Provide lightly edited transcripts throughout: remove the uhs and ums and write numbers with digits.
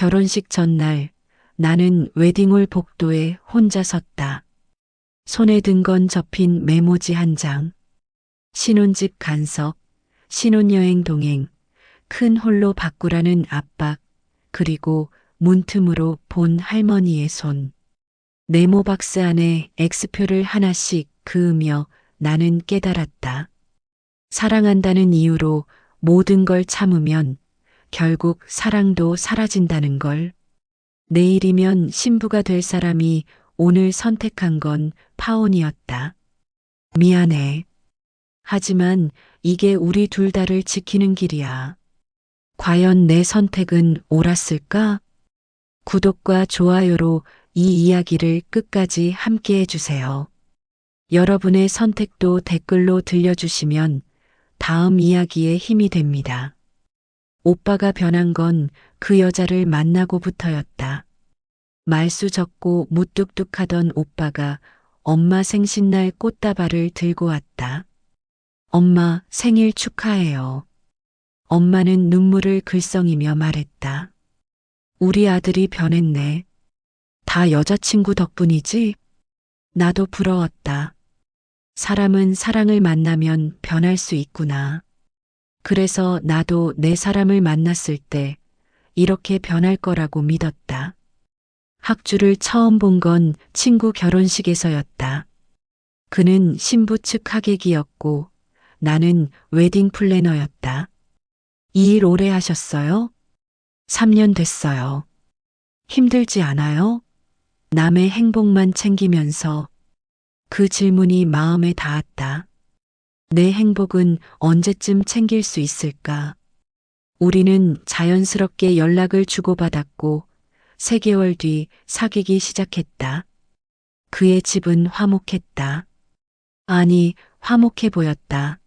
결혼식 전날 나는 웨딩홀 복도에 혼자 섰다. 손에 든 건 접힌 메모지 한 장. 신혼집 간석, 신혼여행 동행, 큰 홀로 바꾸라는 압박, 그리고 문틈으로 본 할머니의 손. 네모 박스 안에 X표를 하나씩 그으며 나는 깨달았다. 사랑한다는 이유로 모든 걸 참으면 결국 사랑도 사라진다는 걸. 내일이면 신부가 될 사람이 오늘 선택한 건 파혼이었다. 미안해. 하지만 이게 우리 둘 다를 지키는 길이야. 과연 내 선택은 옳았을까? 구독과 좋아요로 이 이야기를 끝까지 함께 해주세요. 여러분의 선택도 댓글로 들려주시면 다음 이야기에 힘이 됩니다. 오빠가 변한 건 그 여자를 만나고부터였다. 말수 적고 무뚝뚝하던 오빠가 엄마 생신날 꽃다발을 들고 왔다. 엄마 생일 축하해요. 엄마는 눈물을 글썽이며 말했다. 우리 아들이 변했네. 다 여자친구 덕분이지? 나도 부러웠다. 사람은 사랑을 만나면 변할 수 있구나. 그래서 나도 내 사람을 만났을 때 이렇게 변할 거라고 믿었다. 학주를 처음 본 건 친구 결혼식에서였다. 그는 신부 측 하객이었고 나는 웨딩 플래너였다. 이 일 오래 하셨어요? 3년 됐어요. 힘들지 않아요? 남의 행복만 챙기면서. 그 질문이 마음에 닿았다. 내 행복은 언제쯤 챙길 수 있을까? 우리는 자연스럽게 연락을 주고받았고 3개월 뒤 사귀기 시작했다. 그의 집은 화목했다. 아니, 화목해 보였다.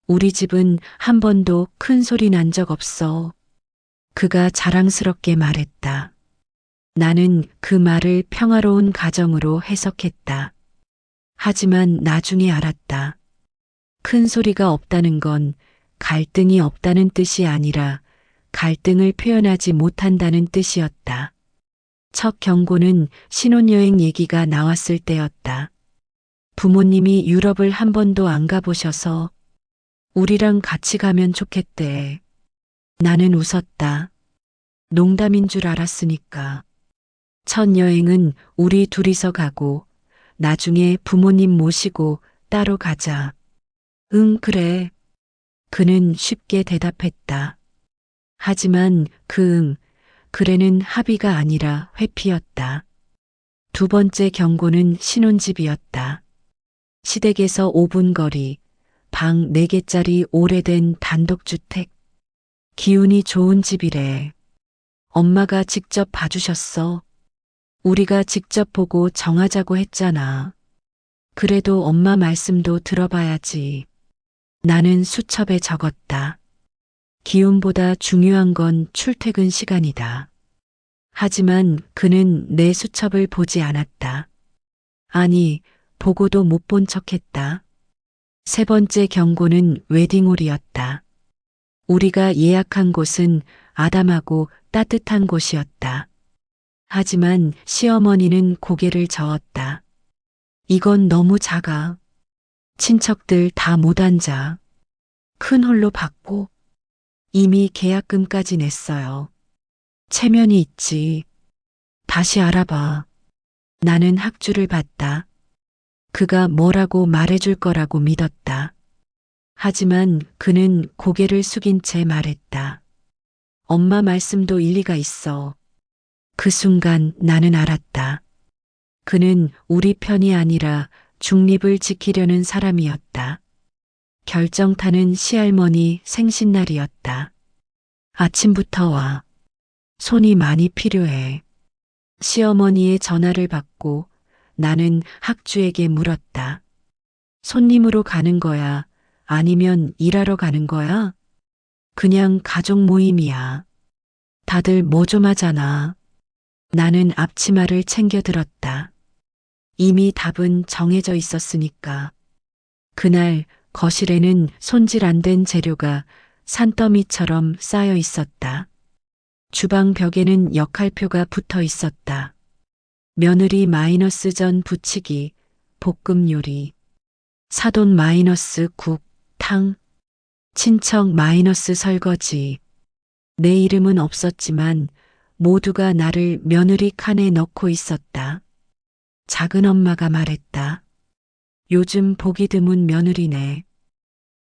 우리 집은 한 번도 큰 소리 난 적 없어. 그가 자랑스럽게 말했다. 나는 그 말을 평화로운 가정으로 해석했다. 하지만 나중에 알았다. 큰 소리가 없다는 건 갈등이 없다는 뜻이 아니라 갈등을 표현하지 못한다는 뜻이었다. 첫 경고는 신혼여행 얘기가 나왔을 때였다. 부모님이 유럽을 한 번도 안 가보셔서 우리랑 같이 가면 좋겠대. 나는 웃었다. 농담인 줄 알았으니까. 첫 여행은 우리 둘이서 가고 나중에 부모님 모시고 따로 가자. 응, 그래. 그는 쉽게 대답했다. 하지만 그래는 합의가 아니라 회피였다. 두 번째 경고는 신혼집이었다. 시댁에서 5분 거리, 방 4개짜리 오래된 단독주택. 기운이 좋은 집이래. 엄마가 직접 봐주셨어. 우리가 직접 보고 정하자고 했잖아. 그래도 엄마 말씀도 들어봐야지. 나는 수첩에 적었다. 기운보다 중요한 건 출퇴근 시간이다. 하지만 그는 내 수첩을 보지 않았다. 아니, 보고도 못 본 척했다. 세 번째 경고는 웨딩홀이었다. 우리가 예약한 곳은 아담하고 따뜻한 곳이었다. 하지만 시어머니는 고개를 저었다. 이건 너무 작아. 친척들 다 못 앉아. 큰 홀로 받고 이미 계약금까지 냈어요. 체면이 있지. 다시 알아봐. 나는 학주를 봤다. 그가 뭐라고 말해줄 거라고 믿었다. 하지만 그는 고개를 숙인 채 말했다. 엄마 말씀도 일리가 있어. 그 순간 나는 알았다. 그는 우리 편이 아니라 중립을 지키려는 사람이었다. 결정타는 시할머니 생신날이었다. 아침부터 와. 손이 많이 필요해. 시어머니의 전화를 받고 나는 학주에게 물었다. 손님으로 가는 거야? 아니면 일하러 가는 거야? 그냥 가족 모임이야. 다들 뭐 좀 하잖아. 나는 앞치마를 챙겨 들었다. 이미 답은 정해져 있었으니까. 그날 거실에는 손질 안 된 재료가 산더미처럼 쌓여 있었다. 주방 벽에는 역할표가 붙어 있었다. 며느리 마이너스 전 부치기, 볶음 요리. 사돈 마이너스 국, 탕. 친척 마이너스 설거지. 내 이름은 없었지만 모두가 나를 며느리 칸에 넣고 있었다. 작은 엄마가 말했다. 요즘 보기 드문 며느리네.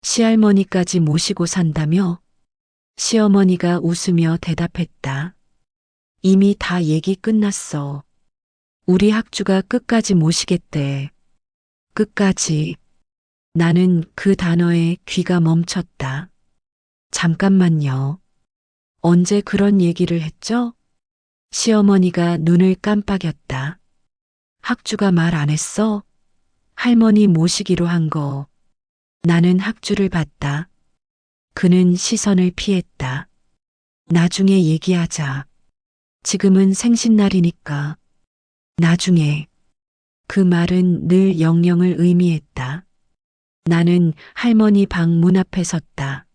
시할머니까지 모시고 산다며? 시어머니가 웃으며 대답했다. 이미 다 얘기 끝났어. 우리 학주가 끝까지 모시겠대. 끝까지. 나는 그 단어에 귀가 멈췄다. 잠깐만요. 언제 그런 얘기를 했죠? 시어머니가 눈을 깜빡였다. 학주가 말 안 했어? 할머니 모시기로 한 거. 나는 학주를 봤다. 그는 시선을 피했다. 나중에 얘기하자. 지금은 생신날이니까. 나중에. 그 말은 늘 영영을 의미했다. 나는 할머니 방 문 앞에 섰다.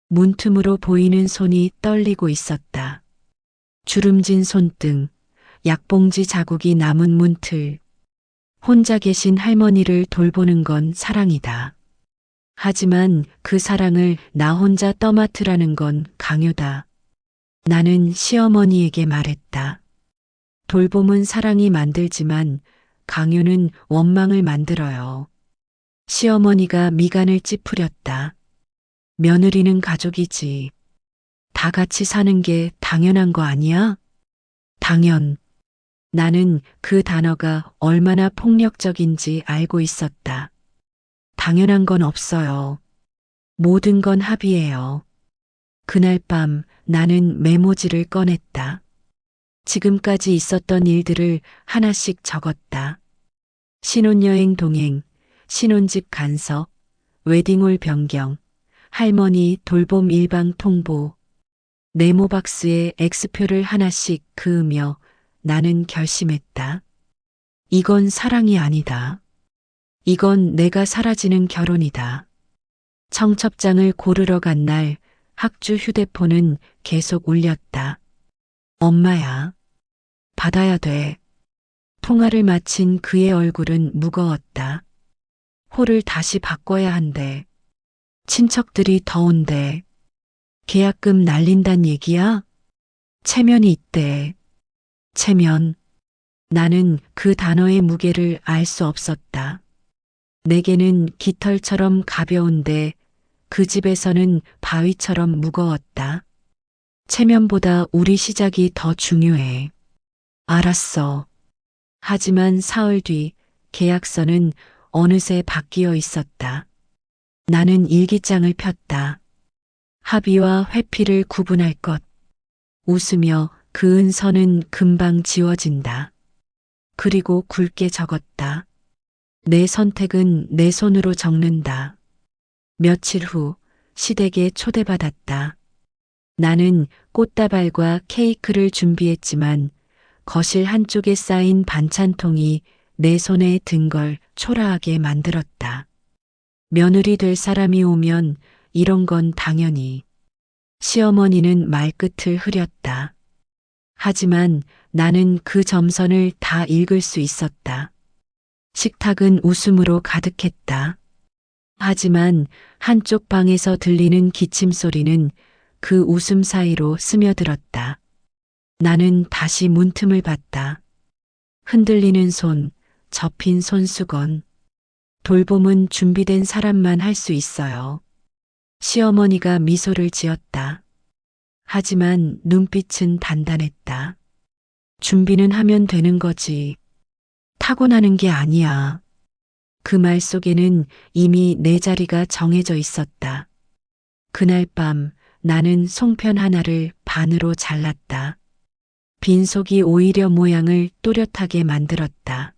문틈으로 보이는 손이 떨리고 있었다. 주름진 손등, 약봉지 자국이 남은 문틀. 혼자 계신 할머니를 돌보는 건 사랑이다. 하지만 그 사랑을 나 혼자 떠맡으라는 건 강요다. 나는 시어머니에게 말했다. 돌봄은 사랑이 만들지만 강요는 원망을 만들어요. 시어머니가 미간을 찌푸렸다. 며느리는 가족이지. 다 같이 사는 게 당연한 거 아니야? 당연. 나는 그 단어가 얼마나 폭력적인지 알고 있었다. 당연한 건 없어요. 모든 건 합의예요. 그날 밤 나는 메모지를 꺼냈다. 지금까지 있었던 일들을 하나씩 적었다. 신혼여행 동행, 신혼집 간섭, 웨딩홀 변경, 할머니 돌봄 일방 통보. 네모박스에 X표를 하나씩 그으며 나는 결심했다. 이건 사랑이 아니다. 이건 내가 사라지는 결혼이다. 청첩장을 고르러 간 날 학주 휴대폰은 계속 울렸다. 엄마야. 받아야 돼. 통화를 마친 그의 얼굴은 무거웠다. 홀을 다시 바꿔야 한대. 친척들이 더운데. 계약금 날린단 얘기야? 체면이 있대. 체면. 나는 그 단어의 무게를 알 수 없었다. 내게는 깃털처럼 가벼운데 그 집에서는 바위처럼 무거웠다. 체면보다 우리 시작이 더 중요해. 알았어. 하지만 사흘 뒤 계약서는 어느새 바뀌어 있었다. 나는 일기장을 폈다. 합의와 회피를 구분할 것. 웃으며 그은 선은 금방 지워진다. 그리고 굵게 적었다. 내 선택은 내 손으로 적는다. 며칠 후 시댁에 초대받았다. 나는 꽃다발과 케이크를 준비했지만 거실 한쪽에 쌓인 반찬통이 내 손에 든 걸 초라하게 만들었다. 며느리 될 사람이 오면 이런 건 당연히. 시어머니는 말끝을 흐렸다. 하지만 나는 그 점선을 다 읽을 수 있었다. 식탁은 웃음으로 가득했다. 하지만 한쪽 방에서 들리는 기침 소리는 그 웃음 사이로 스며들었다. 나는 다시 문틈을 봤다. 흔들리는 손, 접힌 손수건. 돌봄은 준비된 사람만 할 수 있어요. 시어머니가 미소를 지었다. 하지만 눈빛은 단단했다. 준비는 하면 되는 거지. 타고나는 게 아니야. 그 말 속에는 이미 내 자리가 정해져 있었다. 그날 밤 나는 송편 하나를 반으로 잘랐다. 빈속이 오히려 모양을 또렷하게 만들었다.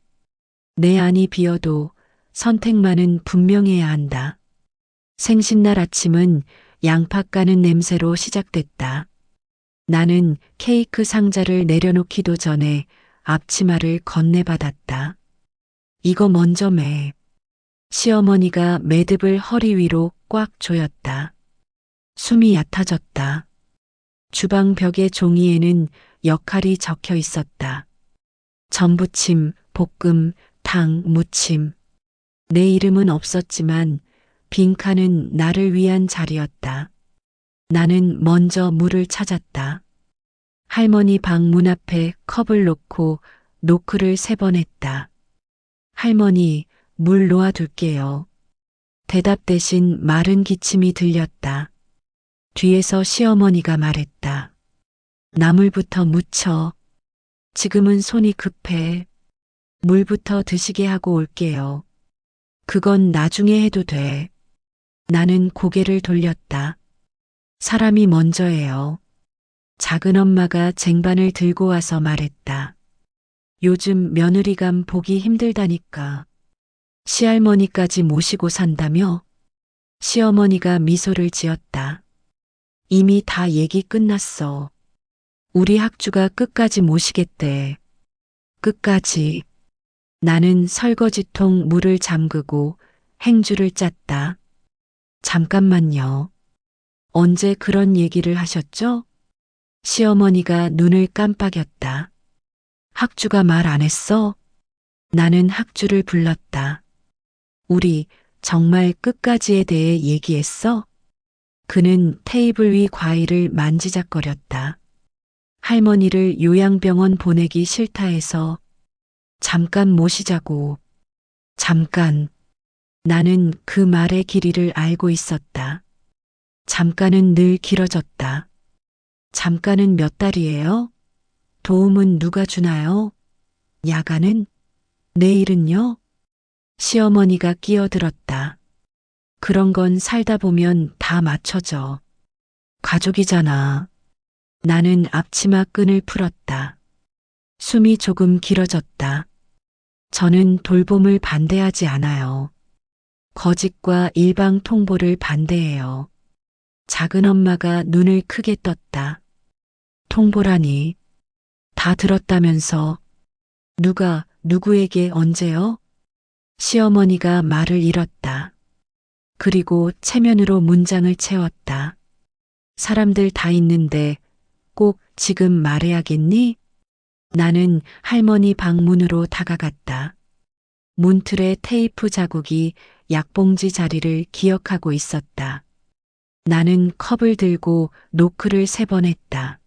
내 안이 비어도 선택만은 분명해야 한다. 생신날 아침은 양파 까는 냄새로 시작됐다. 나는 케이크 상자를 내려놓기도 전에 앞치마를 건네받았다. 이거 먼저 매. 시어머니가 매듭을 허리 위로 꽉 조였다. 숨이 얕아졌다. 주방 벽의 종이에는 역할이 적혀 있었다. 전부침, 볶음, 탕, 무침. 내 이름은 없었지만 빈칸은 나를 위한 자리였다. 나는 먼저 물을 찾았다. 할머니 방 문 앞에 컵을 놓고 노크를 3번 했다. 할머니, 물 놓아둘게요. 대답 대신 마른 기침이 들렸다. 뒤에서 시어머니가 말했다. 나물부터 무쳐. 지금은 손이 급해. 물부터 드시게 하고 올게요. 그건 나중에 해도 돼. 나는 고개를 돌렸다. 사람이 먼저예요. 작은 엄마가 쟁반을 들고 와서 말했다. 요즘 며느리감 보기 힘들다니까. 시할머니까지 모시고 산다며? 시어머니가 미소를 지었다. 이미 다 얘기 끝났어. 우리 학주가 끝까지 모시겠대. 끝까지. 나는 설거지통 물을 잠그고 행주를 짰다. 잠깐만요. 언제 그런 얘기를 하셨죠? 시어머니가 눈을 깜빡였다. 학주가 말 안 했어? 나는 학주를 불렀다. 우리 정말 끝까지에 대해 얘기했어? 그는 테이블 위 과일을 만지작거렸다. 할머니를 요양병원 보내기 싫다 해서 잠깐 모시자고. 잠깐. 나는 그 말의 길이를 알고 있었다. 잠깐은 늘 길어졌다. 잠깐은 몇 달이에요? 도움은 누가 주나요? 야간은? 내일은요? 시어머니가 끼어들었다. 그런 건 살다 보면 다 맞춰져. 가족이잖아. 나는 앞치마 끈을 풀었다. 숨이 조금 길어졌다. 저는 돌봄을 반대하지 않아요. 거짓과 일방 통보를 반대해요. 작은 엄마가 눈을 크게 떴다. 통보라니. 다 들었다면서. 누가 누구에게 언제요? 시어머니가 말을 잃었다. 그리고 체면으로 문장을 채웠다. 사람들 다 있는데 꼭 지금 말해야겠니? 나는 할머니 방문으로 다가갔다. 문틀에 테이프 자국이 약봉지 자리를 기억하고 있었다. 나는 컵을 들고 노크를 3번 했다.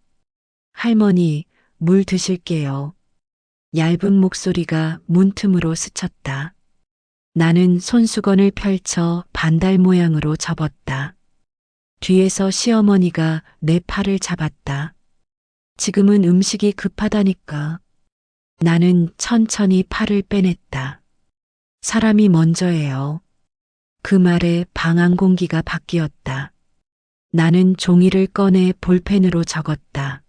할머니, 물 드실게요. 얇은 목소리가 문틈으로 스쳤다. 나는 손수건을 펼쳐 반달 모양으로 접었다. 뒤에서 시어머니가 내 팔을 잡았다. 지금은 음식이 급하다니까. 나는 천천히 팔을 빼냈다. 사람이 먼저예요. 그 말에 방안 공기가 바뀌었다. 나는 종이를 꺼내 볼펜으로 적었다.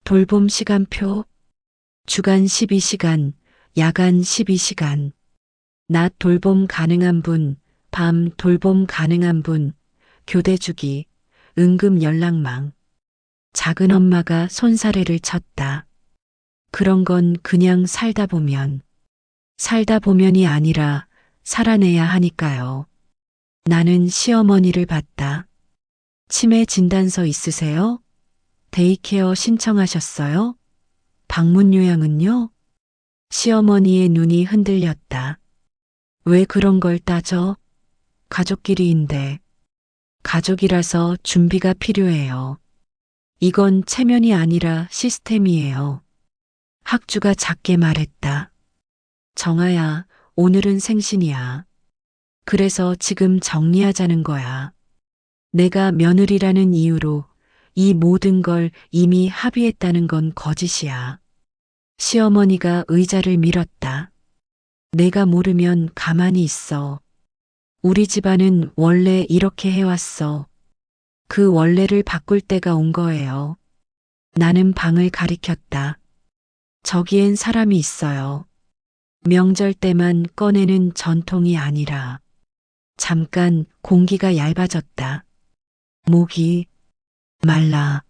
돌봄 시간표. 주간 12시간, 야간 12시간. 낮 돌봄 가능한 분, 밤 돌봄 가능한 분, 교대 주기, 응급 연락망. 작은 엄마가 손사래를 쳤다. 그런 건 그냥 살다 보면이 아니라 살아내야 하니까요. 나는 시어머니를 봤다. 치매 진단서 있으세요? 데이케어 신청하셨어요? 방문 요양은요? 시어머니의 눈이 흔들렸다. 왜 그런 걸 따져? 가족끼리인데. 가족이라서 준비가 필요해요. 이건 체면이 아니라 시스템이에요. 학주가 작게 말했다. 정아야, 오늘은 생신이야. 그래서 지금 정리하자는 거야. 내가 며느리라는 이유로 이 모든 걸 이미 합의했다는 건 거짓이야. 시어머니가 의자를 밀었다. 내가 모르면 가만히 있어. 우리 집안은 원래 이렇게 해왔어. 그 원래를 바꿀 때가 온 거예요. 나는 방을 가리켰다. 저기엔 사람이 있어요. 명절 때만 꺼내는 전통이 아니라. 잠깐 공기가 얇아졌다. 목이 말라.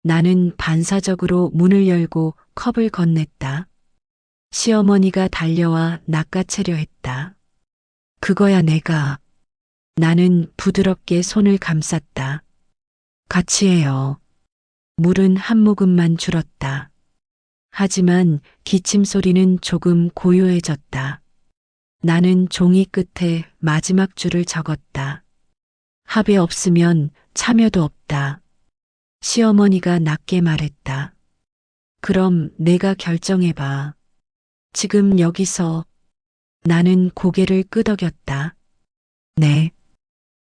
나는 반사적으로 문을 열고 컵을 건넸다. 시어머니가 달려와 낚아채려 했다. 그거야 내가. 나는 부드럽게 손을 감쌌다. 같이 해요. 물은 한 모금만 줄었다. 하지만 기침 소리는 조금 고요해졌다. 나는 종이 끝에 마지막 줄을 적었다. 합의 없으면 참여도 없다. 시어머니가 낮게 말했다. 그럼 내가 결정해봐. 지금 여기서. 나는 고개를 끄덕였다. 네.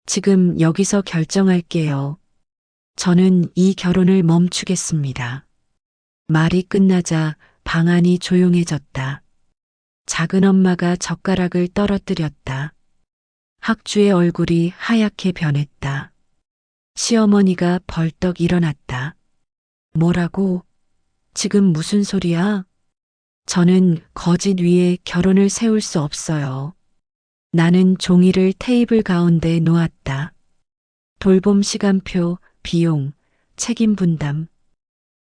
지금 여기서 결정할게요. 저는 이 결혼을 멈추겠습니다. 말이 끝나자 방 안이 조용해졌다. 작은 엄마가 젓가락을 떨어뜨렸다. 학주의 얼굴이 하얗게 변했다. 시어머니가 벌떡 일어났다. 뭐라고? 지금 무슨 소리야? 저는 거짓 위에 결혼을 세울 수 없어요. 나는 종이를 테이블 가운데 놓았다. 돌봄 시간표, 비용, 책임 분담.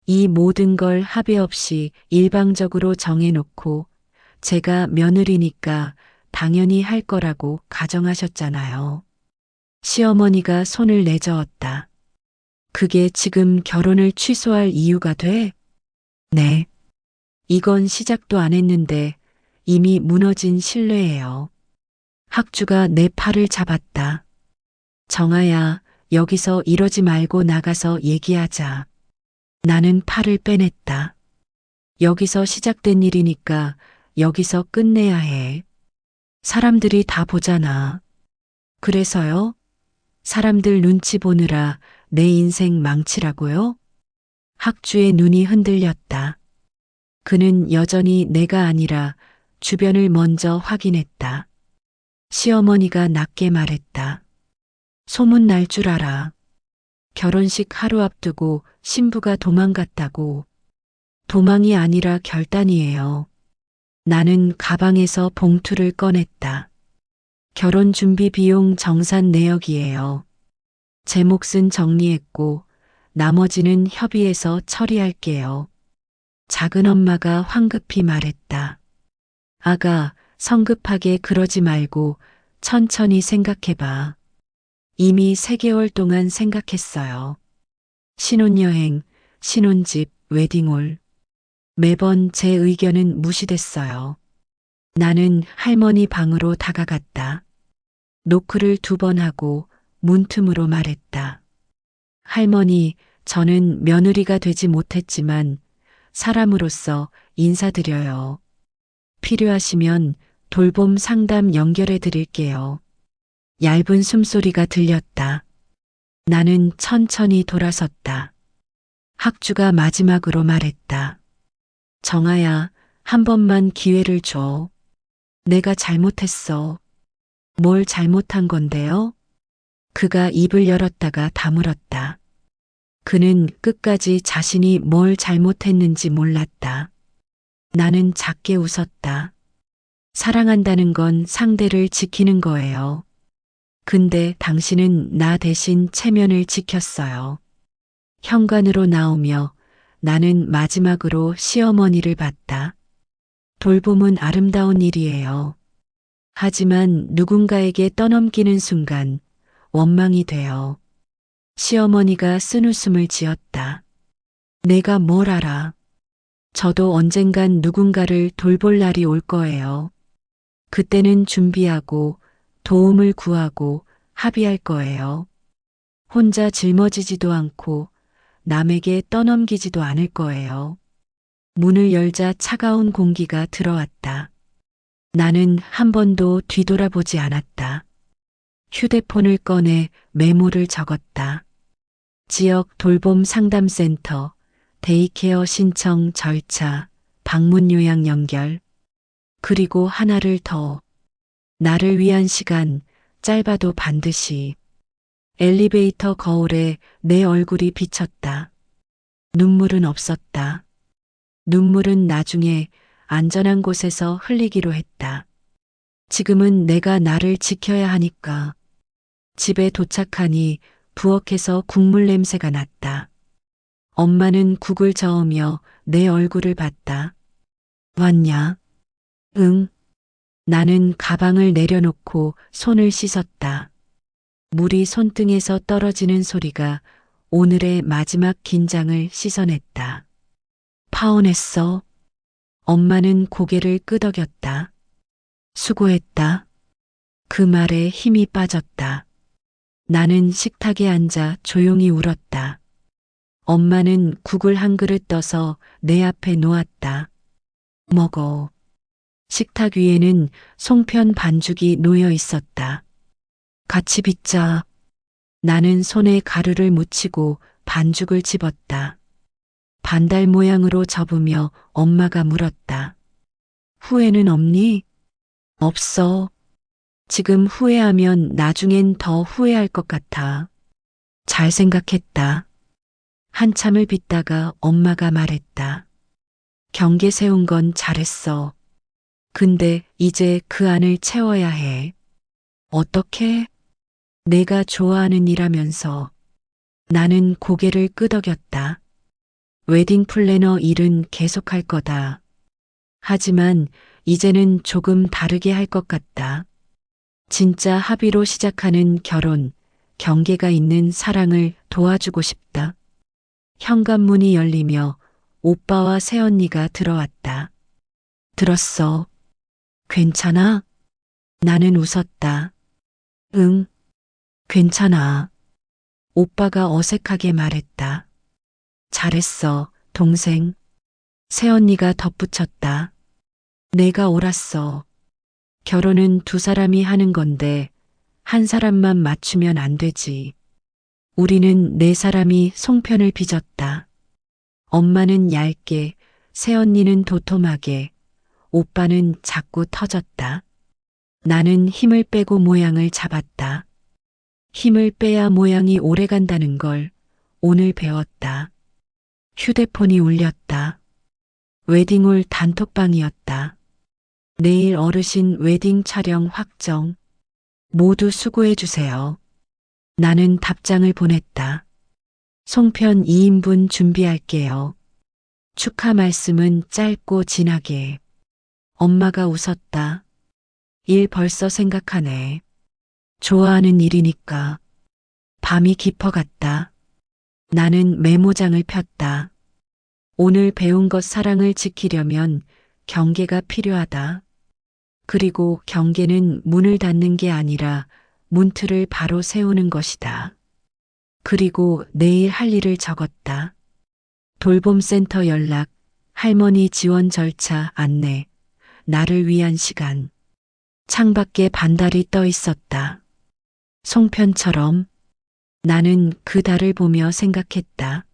이 모든 걸 합의 없이 일방적으로 정해놓고 제가 며느리니까 당연히 할 거라고 가정하셨잖아요. 시어머니가 손을 내저었다. 그게 지금 결혼을 취소할 이유가 돼? 네. 이건 시작도 안 했는데 이미 무너진 신뢰예요. 학주가 내 팔을 잡았다. 정아야, 여기서 이러지 말고 나가서 얘기하자. 나는 팔을 빼냈다. 여기서 시작된 일이니까 여기서 끝내야 해. 사람들이 다 보잖아. 그래서요? 사람들 눈치 보느라 내 인생 망치라고요? 학주의 눈이 흔들렸다. 그는 여전히 내가 아니라 주변을 먼저 확인했다. 시어머니가 낮게 말했다. 소문 날 줄 알아. 결혼식 하루 앞두고 신부가 도망갔다고. 도망이 아니라 결단이에요. 나는 가방에서 봉투를 꺼냈다. 결혼 준비 비용 정산 내역이에요. 제 몫은 정리했고 나머지는 협의해서 처리할게요. 작은 엄마가 황급히 말했다. 아가, 성급하게 그러지 말고 천천히 생각해봐. 이미 3개월 동안 생각했어요. 신혼여행, 신혼집, 웨딩홀. 매번 제 의견은 무시됐어요. 나는 할머니 방으로 다가갔다. 노크를 2번 하고 문틈으로 말했다. 할머니, 저는 며느리가 되지 못했지만 사람으로서 인사드려요. 필요하시면 돌봄 상담 연결해 드릴게요. 얇은 숨소리가 들렸다. 나는 천천히 돌아섰다. 학주가 마지막으로 말했다. 정아야, 한 번만 기회를 줘. 내가 잘못했어. 뭘 잘못한 건데요? 그가 입을 열었다가 다물었다. 그는 끝까지 자신이 뭘 잘못했는지 몰랐다. 나는 작게 웃었다. 사랑한다는 건 상대를 지키는 거예요. 근데 당신은 나 대신 체면을 지켰어요. 현관으로 나오며 나는 마지막으로 시어머니를 봤다. 돌봄은 아름다운 일이에요. 하지만 누군가에게 떠넘기는 순간 원망이 돼요. 시어머니가 쓴웃음을 지었다. 내가 뭘 알아. 저도 언젠간 누군가를 돌볼 날이 올 거예요. 그때는 준비하고 도움을 구하고 합의할 거예요. 혼자 짊어지지도 않고 남에게 떠넘기지도 않을 거예요. 문을 열자 차가운 공기가 들어왔다. 나는 한 번도 뒤돌아보지 않았다. 휴대폰을 꺼내 메모를 적었다. 지역 돌봄 상담센터, 데이케어 신청 절차, 방문 요약 연결. 그리고 하나를 더. 나를 위한 시간, 짧아도 반드시. 엘리베이터 거울에 내 얼굴이 비쳤다. 눈물은 없었다. 눈물은 나중에 안전한 곳에서 흘리기로 했다. 지금은 내가 나를 지켜야 하니까. 집에 도착하니 부엌에서 국물 냄새가 났다. 엄마는 국을 저으며 내 얼굴을 봤다. 왔냐? 응. 나는 가방을 내려놓고 손을 씻었다. 물이 손등에서 떨어지는 소리가 오늘의 마지막 긴장을 씻어냈다. 파혼했어. 엄마는 고개를 끄덕였다. 수고했다. 그 말에 힘이 빠졌다. 나는 식탁에 앉아 조용히 울었다. 엄마는 국을 한 그릇 떠서 내 앞에 놓았다. 먹어. 식탁 위에는 송편 반죽이 놓여 있었다. 같이 빚자. 나는 손에 가루를 묻히고 반죽을 집었다. 반달 모양으로 접으며 엄마가 물었다. 후회는 없니? 없어. 지금 후회하면 나중엔 더 후회할 것 같아. 잘 생각했다. 한참을 빚다가 엄마가 말했다. 경계 세운 건 잘했어. 근데 이제 그 안을 채워야 해. 어떻게? 내가 좋아하는 일하면서. 나는 고개를 끄덕였다. 웨딩 플래너 일은 계속할 거다. 하지만 이제는 조금 다르게 할 것 같다. 진짜 합의로 시작하는 결혼, 경계가 있는 사랑을 도와주고 싶다. 현관문이 열리며 오빠와 새언니가 들어왔다. 들었어. 괜찮아? 나는 웃었다. 응, 괜찮아. 오빠가 어색하게 말했다. 잘했어, 동생. 새언니가 덧붙였다. 내가 옳았어. 결혼은 두 사람이 하는 건데 한 사람만 맞추면 안 되지. 우리는 네 사람이 송편을 빚었다. 엄마는 얇게, 새언니는 도톰하게, 오빠는 자꾸 터졌다. 나는 힘을 빼고 모양을 잡았다. 힘을 빼야 모양이 오래 간다는 걸 오늘 배웠다. 휴대폰이 울렸다. 웨딩홀 단톡방이었다. 내일 어르신 웨딩 촬영 확정. 모두 수고해주세요. 나는 답장을 보냈다. 송편 2인분 준비할게요. 축하 말씀은 짧고 진하게. 엄마가 웃었다. 일 벌써 생각하네. 좋아하는 일이니까. 밤이 깊어갔다. 나는 메모장을 폈다. 오늘 배운 것 사랑을 지키려면 경계가 필요하다. 그리고 경계는 문을 닫는 게 아니라 문틀을 바로 세우는 것이다. 그리고 내일 할 일을 적었다. 돌봄센터 연락, 할머니 지원 절차 안내, 나를 위한 시간. 창밖에 반달이 떠 있었다. 송편처럼. 나는 그 달을 보며 생각했다.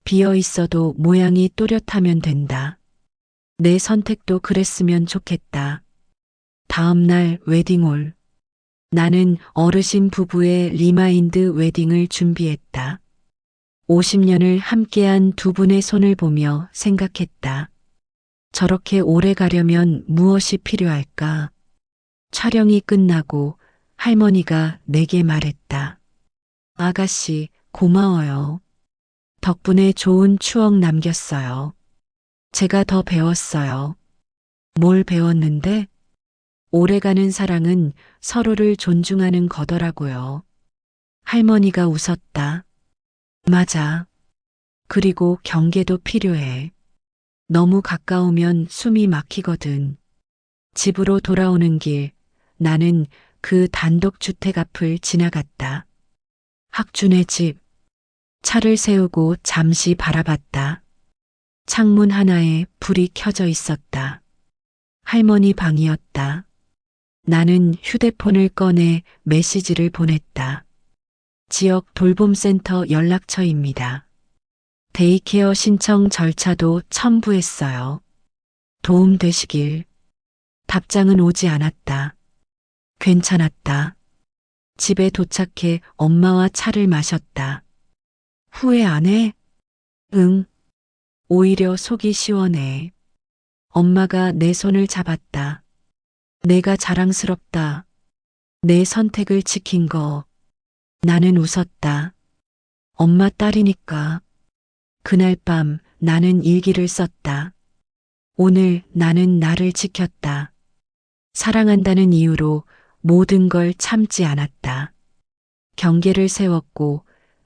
비어 있어도 모양이 또렷하면 된다. 내 선택도 그랬으면 좋겠다. 다음 날 웨딩홀. 나는 어르신 부부의 리마인드 웨딩을 준비했다. 50년을 함께한 두 분의 손을 보며 생각했다. 저렇게 오래 가려면 무엇이 필요할까? 촬영이 끝나고 할머니가 내게 말했다. 아가씨, 고마워요. 덕분에 좋은 추억 남겼어요. 제가 더 배웠어요. 뭘 배웠는데? 오래가는 사랑은 서로를 존중하는 거더라고요. 할머니가 웃었다. 맞아. 그리고 경계도 필요해. 너무 가까우면 숨이 막히거든. 집으로 돌아오는 길, 나는 그 단독주택 앞을 지나갔다. 학준의 집. 차를 세우고 잠시 바라봤다. 창문 하나에 불이 켜져 있었다. 할머니 방이었다. 나는 휴대폰을 꺼내 메시지를 보냈다. 지역 돌봄센터 연락처입니다. 데이케어 신청 절차도 첨부했어요. 도움 되시길. 답장은 오지 않았다. 괜찮았다. 집에 도착해 엄마와 차를 마셨다. 후회 안 해? 응. 오히려 속이 시원해. 엄마가 내 손을 잡았다. 내가 자랑스럽다. 내 선택을 지킨 거. 나는 웃었다. 엄마 딸이니까. 그날 밤 나는 일기를 썼다. 오늘 나는 나를 지켰다. 사랑한다는 이유로 모든 걸 참지 않았다. 경계를 세웠고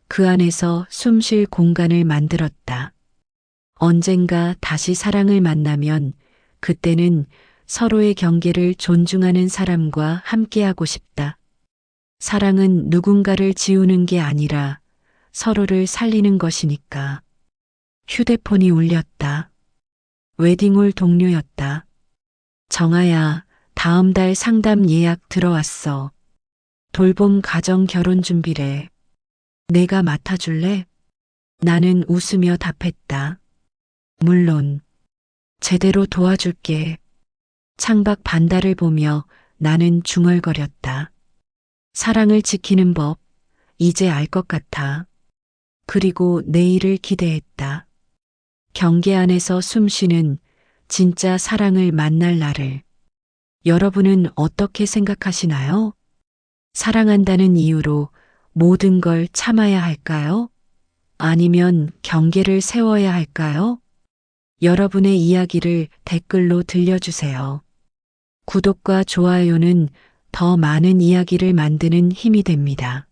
그 안에서 숨 쉴 공간을 만들었다. 언젠가 다시 사랑을 만나면 그때는 서로의 경계를 존중하는 사람과 함께하고 싶다. 사랑은 누군가를 지우는 게 아니라 서로를 살리는 것이니까. 휴대폰이 울렸다. 웨딩홀 동료였다. 정아야, 다음 달 상담 예약 들어왔어. 돌봄 가정 결혼 준비래. 내가 맡아줄래? 나는 웃으며 답했다. 물론, 제대로 도와줄게. 창밖 반달을 보며 나는 중얼거렸다. 사랑을 지키는 법, 이제 알 것 같아. 그리고 내일을 기대했다. 경계 안에서 숨쉬는 진짜 사랑을 만날 날을. 여러분은 어떻게 생각하시나요? 사랑한다는 이유로 모든 걸 참아야 할까요? 아니면 경계를 세워야 할까요? 여러분의 이야기를 댓글로 들려주세요. 구독과 좋아요는 더 많은 이야기를 만드는 힘이 됩니다.